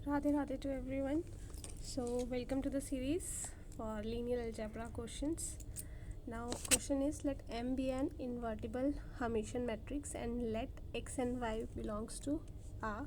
Radhe Radhe to everyone. So welcome to the series for linear algebra questions. Now question is, let M be an invertible Hermitian matrix and let x and y belongs to R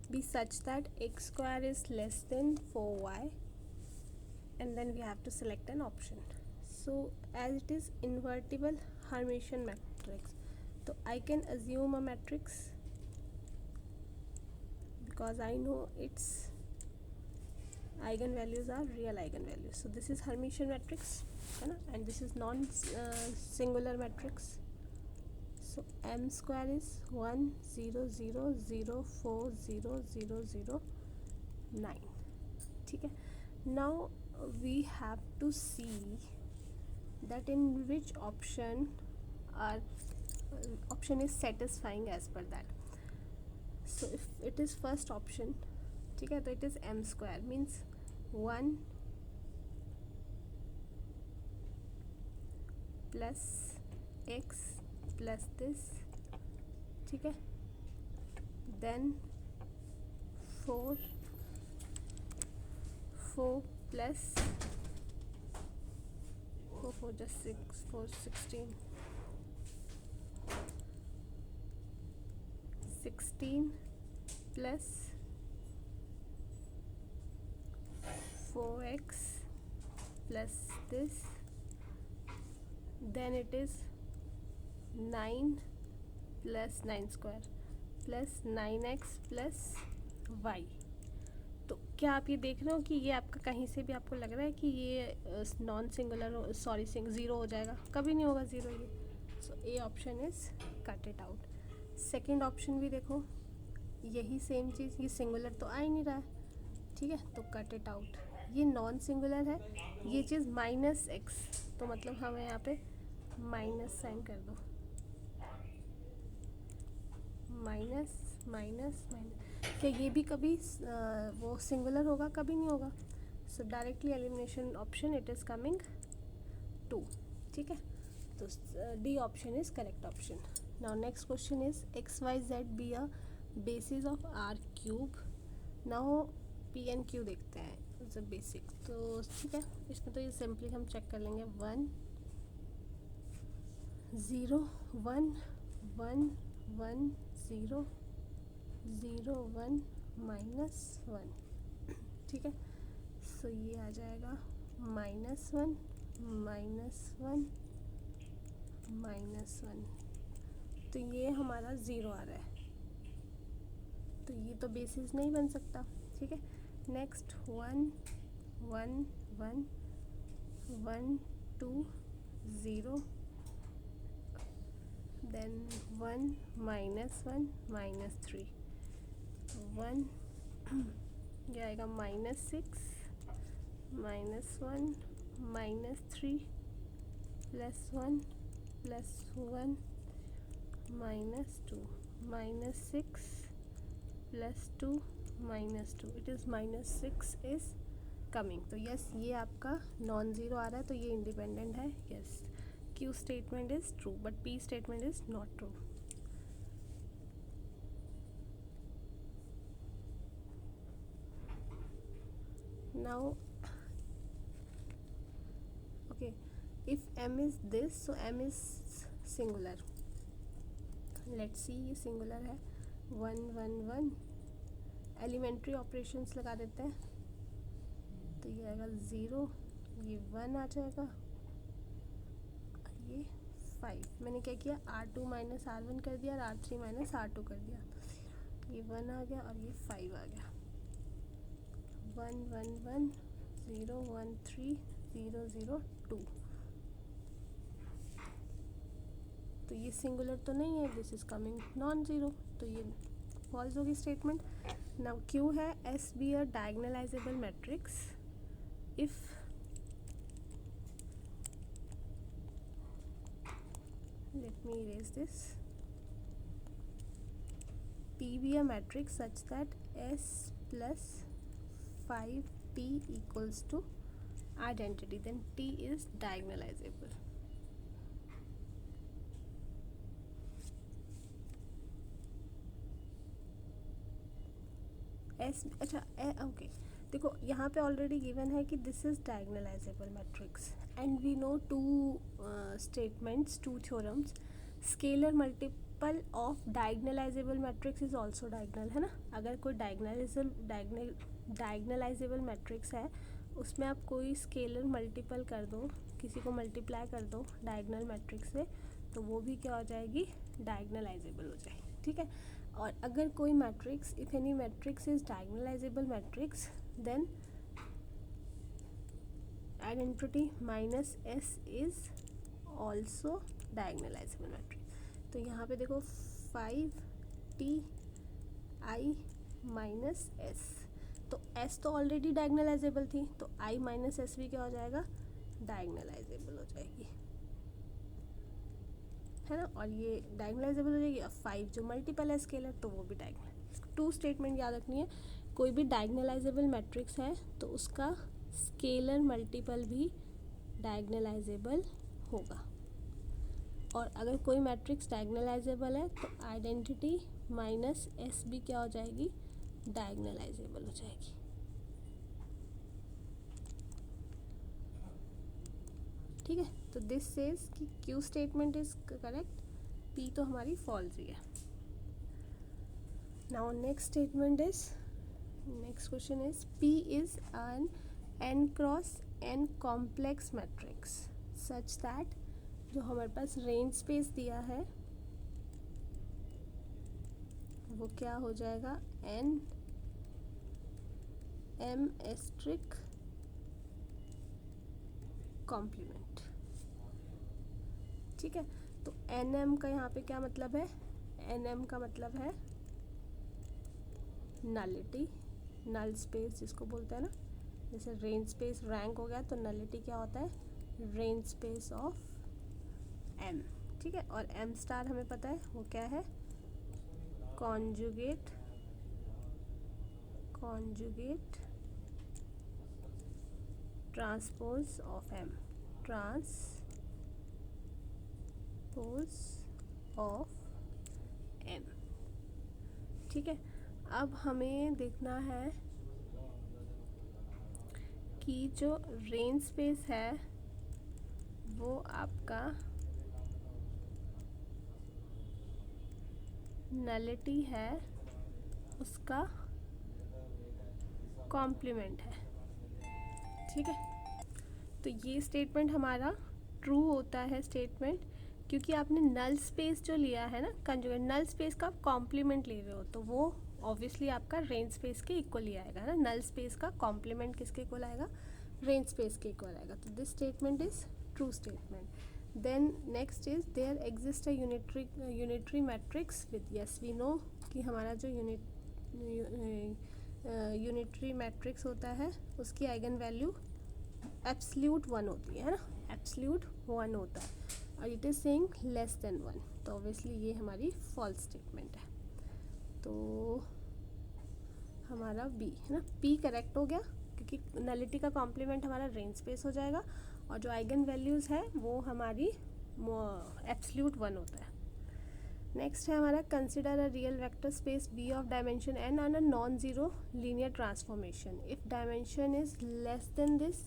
be such that x square is less than 4y, and then we have to select an option. So as it is invertible Hermitian matrix, so I can assume a matrix because I know its eigenvalues are real eigenvalues. So this is Hermitian matrix, है ना, and this is non singular matrix. So m square is 1 0 0 0 4 0 0 0 9. ठीक है. Now we have to see that in which option our option is satisfying as per that. So if it is first option, ठीक है, तो it is m square means 1 plus x plus this, ठीक है, then 4 plus 4 just 6 4 16 plus 4x plus this, then it is 9 plus 9 square plus 9x plus y. तो क्या आप ये देख रहे हो कि ये आपका कहीं से भी आपको लग रहा है कि ये नॉन सिंगुलर सॉरी ज़ीरो हो जाएगा? कभी नहीं होगा ज़ीरो ये. So a option is cut it out. Second option भी देखो, यही सेम चीज़, ये सिंगुलर तो आ ही नहीं रहा है, ठीक है, तो कट इट आउट. ये नॉन सिंगुलर है, ये चीज़ माइनस एक्स, तो मतलब हमें यहाँ पे माइनस साइन कर दो, माइनस माइनस माइनस. क्या ये भी कभी वो सिंगुलर होगा? कभी नहीं होगा. So directly elimination option it is coming 2. ठीक है, तो D option is correct option. Now next question is X Y Z be a basis of R cube. Now P N Q देखते हैं एज अ बेसिक. तो ठीक है, इसमें तो ये सिंपली हम चेक कर लेंगे 1 0 1 1 1 0 0 1 -1. ठीक है, सो ये आ जाएगा -1 -1 -1. तो ये हमारा ज़ीरो आ रहा है, तो ये तो बेसिस नहीं बन सकता. ठीक है, नेक्स्ट 1 1 1 1 2 0, देन 1 -1 -3 1, ये आएगा -6 -1 -3 +1 +1 -2 -6 +2 -2. It is -6 is coming. तो यस, ये आपका नॉन ज़ीरो आ रहा है, तो ये इंडिपेंडेंट है. Yes, Q statement is true but P statement is not true. Now okay, if m is this, so m is singular. let's see, ये singular है. 1 1 1, एलिमेंट्री ऑपरेशंस लगा देते हैं, तो ये आएगा 0, ये 1 आ जाएगा, ये 5. मैंने क्या किया, R2 माइनस R1 कर दिया और R3 माइनस R2 कर दिया, ये 1 आ गया और ये 5 आ गया. 1 1 1 0 1 3 0 0 2. तो ये सिंगुलर तो नहीं है, this is coming non zero, तो ये फॉल्स होगी स्टेटमेंट. नाउ क्यू है S be a diagonalisable matrix if let me erase this. P be a matrix such that S plus 5T equals to identity, then T is diagonalizable. Yes, अच्छा okay, देखो यहाँ पे already given है कि this is diagonalizable matrix and we know two statements, two theorems, scalar multiple of diagonalizable matrix is also diagonal, है ना। अगर कोई डायगनलाइजेबल मैट्रिक्स है उसमें आप कोई स्केलर मल्टीपल कर दो, किसी को मल्टीप्लाई कर दो डायगनल मैट्रिक्स से, तो वो भी क्या हो जाएगी, डायगनलाइजेबल हो जाएगी, ठीक है। और अगर कोई matrix, if any matrix is diagonalizable matrix then identity minus S is also diagonalizable matrix. तो यहाँ पे देखो 5t i माइनस एस, तो s तो ऑलरेडी डायगनलाइजेबल थी, तो i माइनस एस भी क्या हो जाएगा, डायगनलाइजेबल हो जाएगी, है ना। और ये डायगनलाइजेबल हो जाएगी। अब 5 जो मल्टीपल है स्केलर, तो वो भी डायगनल। 2 स्टेटमेंट याद रखनी है, कोई भी डायगनलाइजेबल मैट्रिक्स है तो उसका स्केलर मल्टीपल भी डायगनलाइजेबल होगा। और अगर कोई मैट्रिक्स डायगनलाइजेबल है तो आइडेंटिटी माइनस एस भी क्या हो जाएगी, डायगनलाइजेबल हो जाएगी। ठीक है, तो दिस सेज कि Q statement is correct, P तो हमारी फॉल्स ही है। Now next statement is, next question is P is an n cross n complex matrix such that, जो हमारे पास रेंज स्पेस दिया है वो क्या हो जाएगा, n m एस्ट्रिक कॉम्प्लीमेंट, ठीक है। तो एन एम का यहाँ पे क्या मतलब है, एन एम का मतलब है नलिटी, नल स्पेस जिसको बोलते हैं ना, जैसे रेंज स्पेस रैंक हो गया, तो नलिटी क्या होता है, रेंज स्पेस ऑफ एम, ठीक है। और एम स्टार हमें पता है वो क्या है, conjugate transpose of M, transpose of M, ठीक है। अब हमें देखना है कि जो रेंज स्पेस है वो आपका नलिटी है, उसका कॉम्प्लीमेंट है, ठीक है। तो ये स्टेटमेंट हमारा ट्रू होता है स्टेटमेंट, क्योंकि आपने नल स्पेस जो लिया है ना, कंजुगेट नल स्पेस का आप कॉम्प्लीमेंट ले रहे हो, तो वो ऑब्वियसली आपका रेंज स्पेस के इक्वल ही आएगा ना। नल स्पेस का कॉम्प्लीमेंट किसके इक्वल आएगा, रेंज स्पेस के इक्वल आएगा। तो this statement is true statement. Then next is there exist a unitary matrix with, yes we know कि हमारा जो यूनिटरी मैट्रिक्स होता है उसकी आइगन वैल्यू एब्सल्यूट 1 होती है ना, एब्सल्यूट 1 होता है, और it is saying less than 1, तो ऑब्वियसली ये हमारी फॉल्स स्टेटमेंट है। तो हमारा बी है ना, पी करेक्ट हो गया, क्योंकि नलिटी का कॉम्प्लीमेंट हमारा रेंज स्पेस हो जाएगा, और जो आइगन वैल्यूज़ है वो हमारी एब्सल्यूट 1 होता है। नेक्स्ट है हमारा consider a real vector space V of dimension n on a non zero linear transformation, if dimension is less then this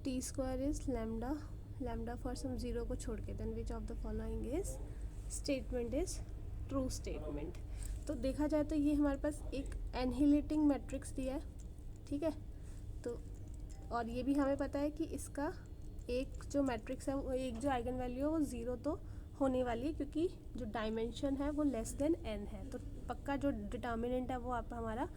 t square is lambda for some zero को छोड़ के, then which of the following is statement is true statement. तो देखा जाए तो ये हमारे पास एक एनहिलेटिंग मैट्रिक्स दिया है, ठीक है। तो और ये भी हमें पता है कि इसका एक जो मैट्रिक्स है, एक जो आइगन वैल्यू है वो ज़ीरो तो होने वाली है, क्योंकि जो डायमेंशन है वो लेस देन n है, तो पक्का जो डिटर्मिनेंट है वो आप हमारा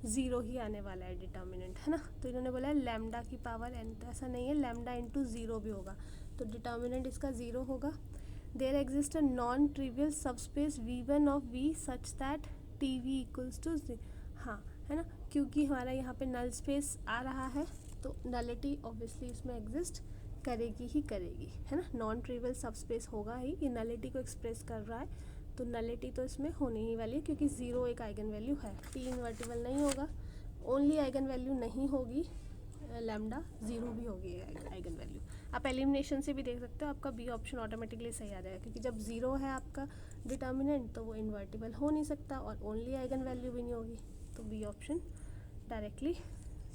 ज़ीरो ही आने वाला है, डिटर्मिनेंट, है ना। तो इन्होंने बोला है लैम्डा की पावर n, तो ऐसा नहीं है, लैम्डा इंटू ज़ीरो भी होगा, तो डिटर्मिनेंट इसका ज़ीरो होगा। There exist a non trivial subspace V1 of V such that TV equals to, हाँ है ना, क्योंकि हमारा यहाँ पे नल स्पेस आ रहा है तो नलिटी ऑब्वियसली इसमें एग्जिस्ट करेगी ही करेगी, है ना। नॉन ट्रिवियल सबस्पेस होगा ही, ये नलिटी को एक्सप्रेस कर रहा है, तो नलिटी तो इसमें होने ही वाली है, क्योंकि ज़ीरो एक आइगन वैल्यू है। P इन्वर्टिबल नहीं होगा, ओनली आइगन वैल्यू नहीं होगी लैम्डा, ज़ीरो भी होगी आइगन वैल्यू। आप एलिमिनेशन से भी देख सकते हो, आपका बी ऑप्शन ऑटोमेटिकली सही आ जाएगा, क्योंकि जब ज़ीरो है आपका डिटर्मिनेंट तो वो इन्वर्टिबल हो नहीं सकता और ओनली आइगन वैल्यू भी नहीं होगी, तो बी ऑप्शन डायरेक्टली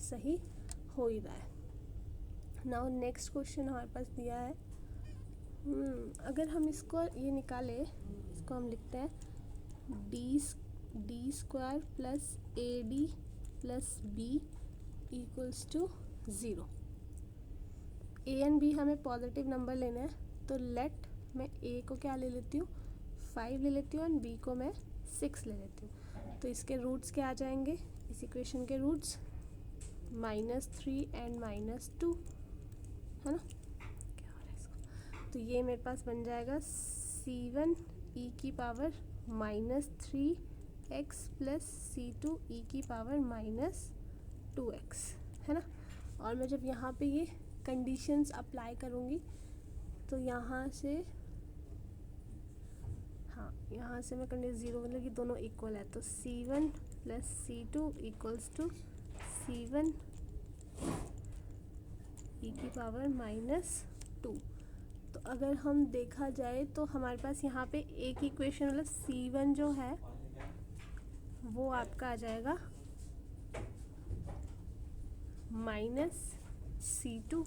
सही हो ही रहा है। नाउ नेक्स्ट क्वेश्चन हमारे पास दिया है, अगर हम इसको ये निकालें, इसको हम लिखते हैं D square plus A D plus B equals to 0। A and B हमें पॉजिटिव नंबर लेना है, तो लेट मैं ए को क्या ले लेती हूँ 5 ले लेती हूँ एंड बी को मैं 6 ले लेती हूँ। तो इसके रूट्स क्या आ जाएंगे, इस इक्वेशन के रूट्स -3 एंड -2, है ना। क्या हो रहा है इसको, तो ये मेरे पास बन जाएगा c1 e की power -3x plus c2 e की पावर -2x, है ना। और मैं जब यहाँ पे ये कंडीशंस अप्लाई करूँगी तो यहाँ से, हाँ यहाँ से मैं कंडीशन 0 मतलब कि दोनों इक्वल है, तो c1 plus c2 equals to c1 e की पावर -2। तो अगर हम देखा जाए तो हमारे पास यहाँ पे एक इक्वेशन मतलब c1 जो है वो आपका आ जाएगा -c2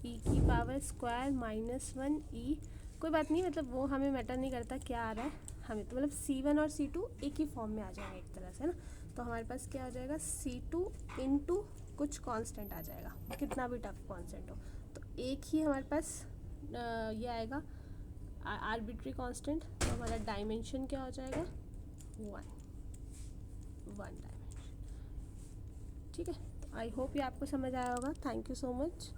e की पावर स्क्वायर -1 e, कोई बात नहीं, मतलब वो हमें मैटर नहीं करता क्या आ रहा है हमें, तो मतलब c1 और c2 एक ही फॉर्म में आ जाएंगे एक तरह से, है ना। तो हमारे पास क्या आ जाएगा c2 इंटू कुछ कांस्टेंट आ जाएगा, कितना भी टफ कांस्टेंट हो, तो एक ही हमारे पास ये आएगा आर्बिट्री कांस्टेंट, तो हमारा डायमेंशन क्या हो जाएगा 1 डायमेंशन। ठीक है, तो आई होप ये आपको समझ आया होगा। Thank you so much.